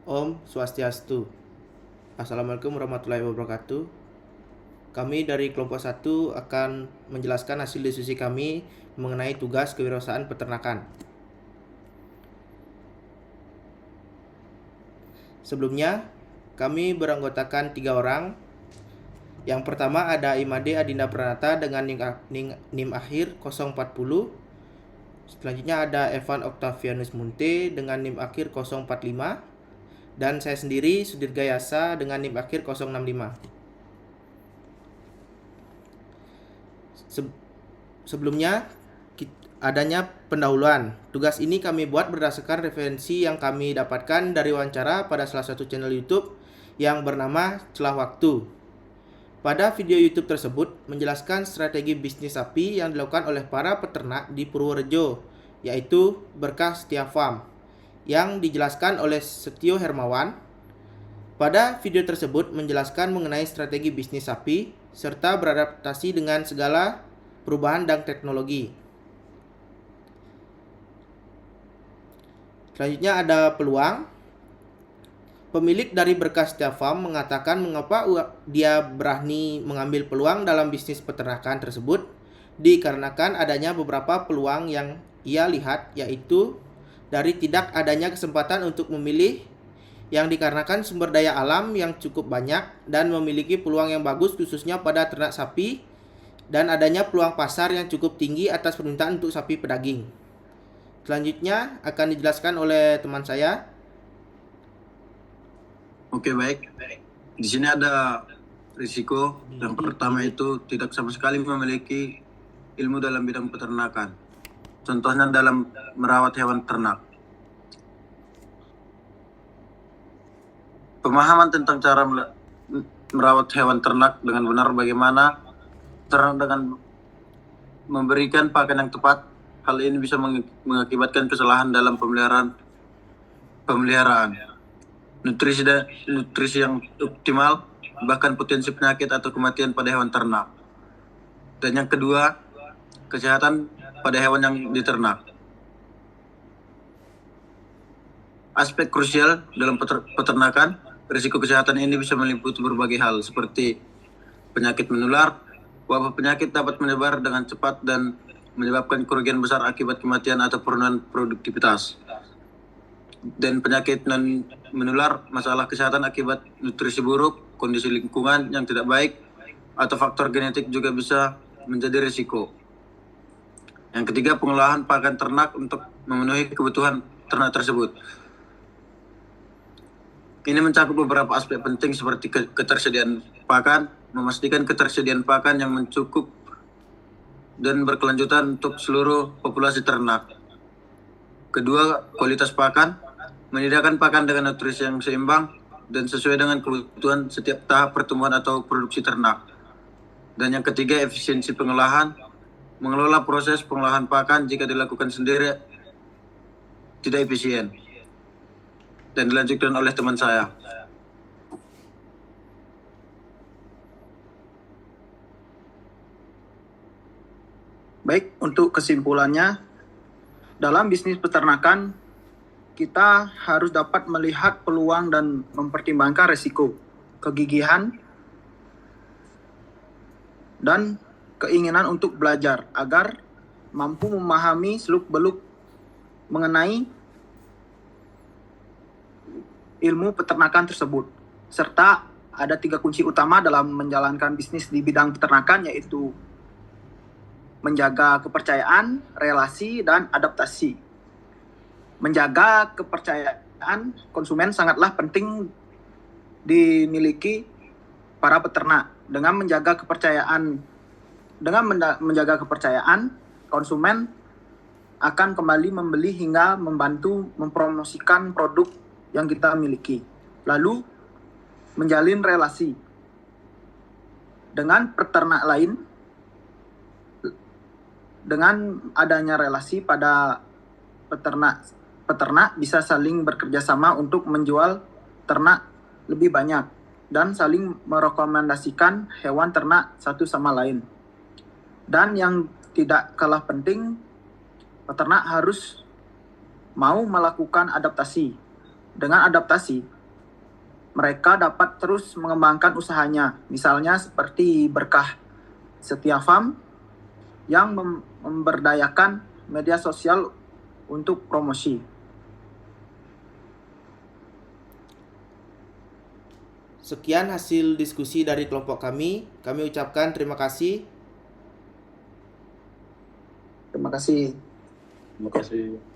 Om Swastiastu. Assalamualaikum warahmatullahi wabarakatuh. Kami dari kelompok 1 akan menjelaskan hasil diskusi kami mengenai tugas kewirausahaan peternakan. Sebelumnya, kami beranggotakan 3 orang. Yang pertama ada Imade Adinda Pranata dengan NIM akhir 040. Selanjutnya ada Evan Octavianus Munte dengan NIM akhir 045. Dan saya sendiri Sudirga Yasa dengan NIM akhir 065. Sebelumnya adanya pendahuluan. Tugas ini kami buat berdasarkan referensi yang kami dapatkan dari wawancara pada salah satu channel YouTube yang bernama Celah Waktu. Pada video YouTube tersebut menjelaskan strategi bisnis sapi yang dilakukan oleh para peternak di Purworejo, yaitu Berkah Setia Farm, yang dijelaskan oleh Setio Hermawan. Pada video tersebut menjelaskan mengenai strategi bisnis sapi serta beradaptasi dengan segala perubahan dan teknologi. Selanjutnya ada peluang. Pemilik dari Berkah Setia Farm mengatakan mengapa dia berani mengambil peluang dalam bisnis peternakan tersebut, dikarenakan adanya beberapa peluang yang ia lihat, yaitu dari tidak adanya kesempatan untuk memilih, yang dikarenakan sumber daya alam yang cukup banyak dan memiliki peluang yang bagus khususnya pada ternak sapi, dan adanya peluang pasar yang cukup tinggi atas permintaan untuk sapi pedaging. Selanjutnya akan dijelaskan oleh teman saya. Oke, baik. Di sini ada risiko. Yang pertama itu tidak sama sekali memiliki ilmu dalam bidang peternakan. Contohnya dalam merawat hewan ternak. Pemahaman tentang cara merawat hewan ternak dengan benar, bagaimana ternak dengan memberikan pakan yang tepat. Hal ini bisa mengakibatkan kesalahan dalam pemeliharaan. Nutrisi yang optimal, bahkan potensi penyakit atau kematian pada hewan ternak. Dan yang kedua, kesehatan pada hewan yang diternak. Aspek krusial dalam peternakan, risiko kesehatan ini bisa meliputi berbagai hal seperti penyakit menular. Wabah penyakit dapat menyebar dengan cepat dan menyebabkan kerugian besar akibat kematian atau penurunan produktivitas. Dan penyakit non menular, masalah kesehatan akibat nutrisi buruk, kondisi lingkungan yang tidak baik, atau faktor genetik juga bisa menjadi risiko. Yang ketiga, pengolahan pakan ternak untuk memenuhi kebutuhan ternak tersebut. Ini mencakup beberapa aspek penting seperti ketersediaan pakan, memastikan ketersediaan pakan yang mencukup dan berkelanjutan untuk seluruh populasi ternak. Kedua, kualitas pakan, menyediakan pakan dengan nutrisi yang seimbang dan sesuai dengan kebutuhan setiap tahap pertumbuhan atau produksi ternak. Dan yang ketiga, efisiensi pengolahan, mengelola proses pengolahan pakan jika dilakukan sendiri tidak efisien. Dan dilanjutkan oleh teman saya. Baik, untuk kesimpulannya, dalam bisnis peternakan, kita harus dapat melihat peluang dan mempertimbangkan risiko, kegigihan, dan keinginan untuk belajar agar mampu memahami seluk-beluk mengenai ilmu peternakan tersebut. Serta ada 3 kunci utama dalam menjalankan bisnis di bidang peternakan, yaitu menjaga kepercayaan, relasi, dan adaptasi. Menjaga kepercayaan konsumen sangatlah penting dimiliki para peternak. Dengan menjaga kepercayaan, konsumen akan kembali membeli hingga membantu mempromosikan produk yang kita miliki. Lalu, menjalin relasi dengan peternak lain. Dengan adanya relasi pada peternak bisa saling bekerja sama untuk menjual ternak lebih banyak dan saling merekomendasikan hewan ternak satu sama lain. Dan yang tidak kalah penting, peternak harus mau melakukan adaptasi. Dengan adaptasi, mereka dapat terus mengembangkan usahanya. Misalnya seperti Berkah Setia Farm yang memberdayakan media sosial untuk promosi. Sekian hasil diskusi dari kelompok kami. Kami ucapkan terima kasih. Terima kasih. Terima kasih.